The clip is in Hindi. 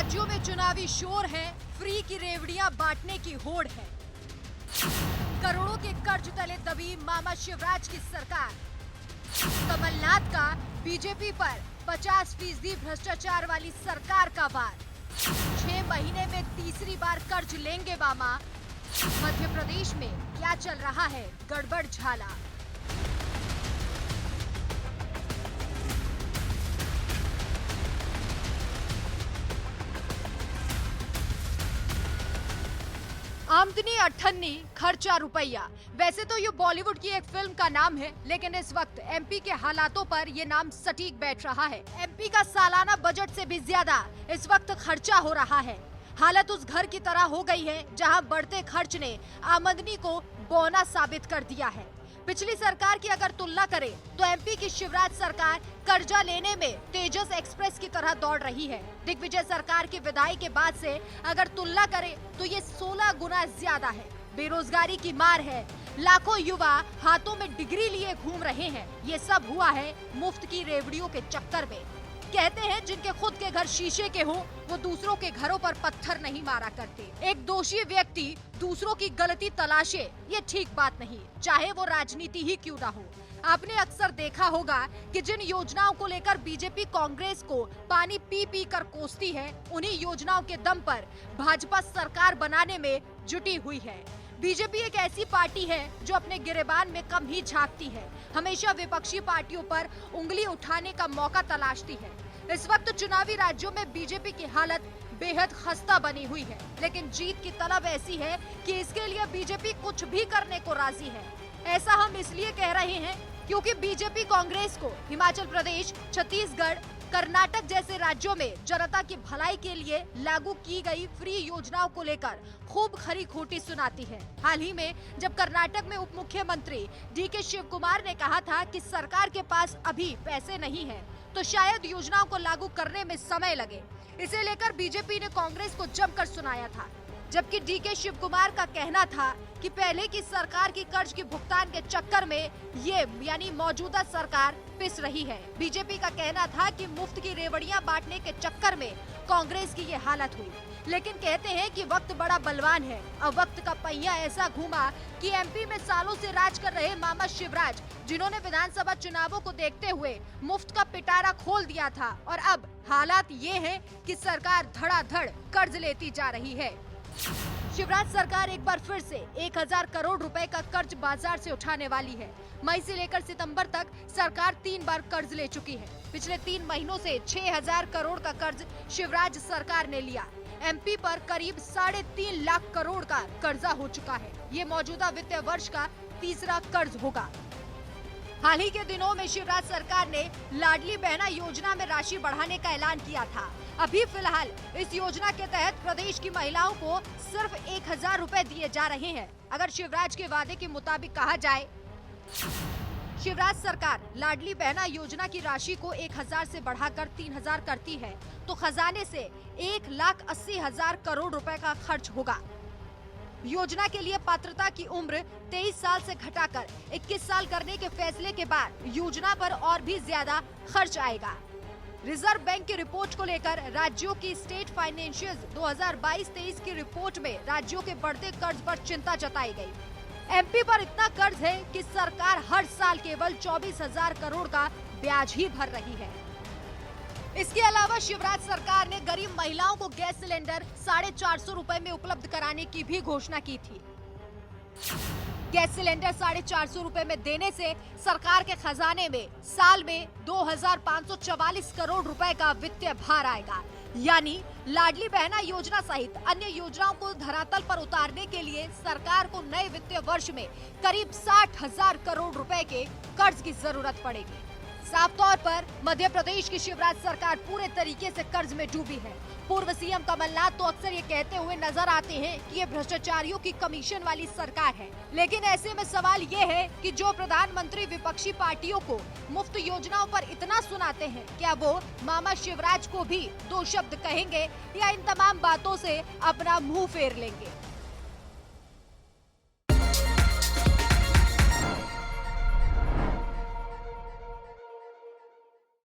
राज्यों में चुनावी शोर है, फ्री की रेवड़ियां बांटने की होड़ है। करोड़ों के कर्ज तले दबी मामा शिवराज की सरकार। कमलनाथ का बीजेपी पर 50% भ्रष्टाचार वाली सरकार का वार। 6 महीने में तीसरी बार कर्ज लेंगे मामा। मध्य प्रदेश में क्या चल रहा है गड़बड़ झाला। आमदनी 98, खर्चा रुपया। वैसे तो ये बॉलीवुड की एक फिल्म का नाम है, लेकिन इस वक्त एमपी के हालातों पर ये नाम सटीक बैठ रहा है। एमपी का सालाना बजट से भी ज्यादा इस वक्त खर्चा हो रहा है। हालत उस घर की तरह हो गई है जहां बढ़ते खर्च ने आमदनी को बौना साबित कर दिया है। पिछली सरकार की अगर तुलना करें तो एमपी की शिवराज सरकार कर्जा लेने में तेजस एक्सप्रेस की तरह दौड़ रही है। दिग्विजय सरकार की विदाई के बाद से अगर तुलना करें तो ये 16 गुना ज्यादा है। बेरोजगारी की मार है, लाखों युवा हाथों में डिग्री लिए घूम रहे हैं। ये सब हुआ है मुफ्त की रेवड़ियों के चक्कर में। कहते हैं जिनके खुद के घर शीशे के हों, वो दूसरों के घरों पर पत्थर नहीं मारा करते। एक दोषी व्यक्ति दूसरों की गलती तलाशे, ये ठीक बात नहीं, चाहे वो राजनीति ही क्यों ना हो। आपने अक्सर देखा होगा कि जिन योजनाओं को लेकर बीजेपी कांग्रेस को पानी पी पी कर कोसती है, उन्हीं योजनाओं के दम पर भाजपा सरकार बनाने में जुटी हुई है। बीजेपी एक ऐसी पार्टी है जो अपने गिरेबान में कम ही झांकती है, हमेशा विपक्षी पार्टियों पर उंगली उठाने का मौका तलाशती है। इस वक्त चुनावी राज्यों में बीजेपी की हालत बेहद खस्ता बनी हुई है, लेकिन जीत की तलब ऐसी है कि इसके लिए बीजेपी कुछ भी करने को राजी है। ऐसा हम इसलिए कह रहे हैं क्योंकि बीजेपी कांग्रेस को हिमाचल प्रदेश, छत्तीसगढ़, कर्नाटक जैसे राज्यों में जनता की भलाई के लिए लागू की गई फ्री योजनाओं को लेकर खूब खरी खोटी सुनाती है। हाल ही में जब कर्नाटक में उप मुख्यमंत्री डीके शिव कुमार ने कहा था कि सरकार के पास अभी पैसे नहीं है, तो शायद योजनाओं को लागू करने में समय लगे, इसे लेकर बीजेपी ने कांग्रेस को जमकर सुनाया था। जबकि डीके शिव कुमार का कहना था कि पहले की सरकार की कर्ज के भुगतान के चक्कर में ये यानी मौजूदा सरकार पिस रही है। बीजेपी का कहना था कि मुफ्त की रेवड़ियां बांटने के चक्कर में कांग्रेस की ये हालत हुई। लेकिन कहते हैं कि वक्त बड़ा बलवान है। अब वक्त का पहिया ऐसा घूमा कि एमपी में सालों से राज कर रहे मामा शिवराज, जिन्होंने विधानसभा चुनावों को देखते हुए मुफ्त का पिटारा खोल दिया था, और अब हालात ये हैं कि सरकार धड़ाधड़ कर्ज लेती जा रही है। शिवराज सरकार एक बार फिर से 1000 करोड़ रुपए का कर्ज बाजार से उठाने वाली है। मई से लेकर सितंबर तक सरकार 3 बार कर्ज ले चुकी है। पिछले 3 महीनों से 6000 करोड़ का कर्ज शिवराज सरकार ने लिया। एमपी पर करीब 3.5 लाख करोड़ का कर्जा हो चुका है। ये मौजूदा वित्तीय वर्ष का तीसरा कर्ज होगा। हाल ही के दिनों में शिवराज सरकार ने लाडली बहना योजना में राशि बढ़ाने का ऐलान किया था। अभी फिलहाल इस योजना के तहत प्रदेश की महिलाओं को सिर्फ 1000 रुपए दिए जा रहे हैं। अगर शिवराज के वादे के मुताबिक कहा जाए, शिवराज सरकार लाडली बहना योजना की राशि को 1000 से बढ़ाकर 3000 करती है, तो खजाने से 1,80,000 करोड़ रुपए का खर्च होगा। योजना के लिए पात्रता की उम्र 23 साल से घटाकर 21 साल करने के फैसले के बाद योजना पर और भी ज्यादा खर्च आएगा। रिजर्व बैंक की रिपोर्ट को लेकर राज्यों की स्टेट फाइनेंशियल्स 2022-23 की रिपोर्ट में राज्यों के बढ़ते कर्ज पर चिंता जताई गई। एमपी पर इतना कर्ज है कि सरकार हर साल केवल 24,000 करोड़ का ब्याज ही भर रही है। इसके अलावा शिवराज सरकार ने गरीब महिलाओं को गैस सिलेंडर 450 रुपए में उपलब्ध कराने की भी घोषणा की थी। गैस सिलेंडर 450 रुपए में देने से सरकार के खजाने में साल में 2544 करोड़ रुपए का वित्तीय भार आएगा। यानी लाडली बहना योजना सहित अन्य योजनाओं को धरातल पर उतारने के लिए सरकार को नए वित्तीय वर्ष में करीब 60,000 करोड़ रुपए के कर्ज की जरूरत पड़ेगी। साफ तौर पर मध्य प्रदेश की शिवराज सरकार पूरे तरीके से कर्ज में डूबी है। पूर्व सीएम कमलनाथ तो अक्सर ये कहते हुए नजर आते हैं कि ये भ्रष्टाचारियों की कमीशन वाली सरकार है। लेकिन ऐसे में सवाल ये है कि जो प्रधानमंत्री विपक्षी पार्टियों को मुफ्त योजनाओं पर इतना सुनाते हैं, क्या वो मामा शिवराज को भी 2 शब्द कहेंगे या इन तमाम बातों से अपना मुंह फेर लेंगे?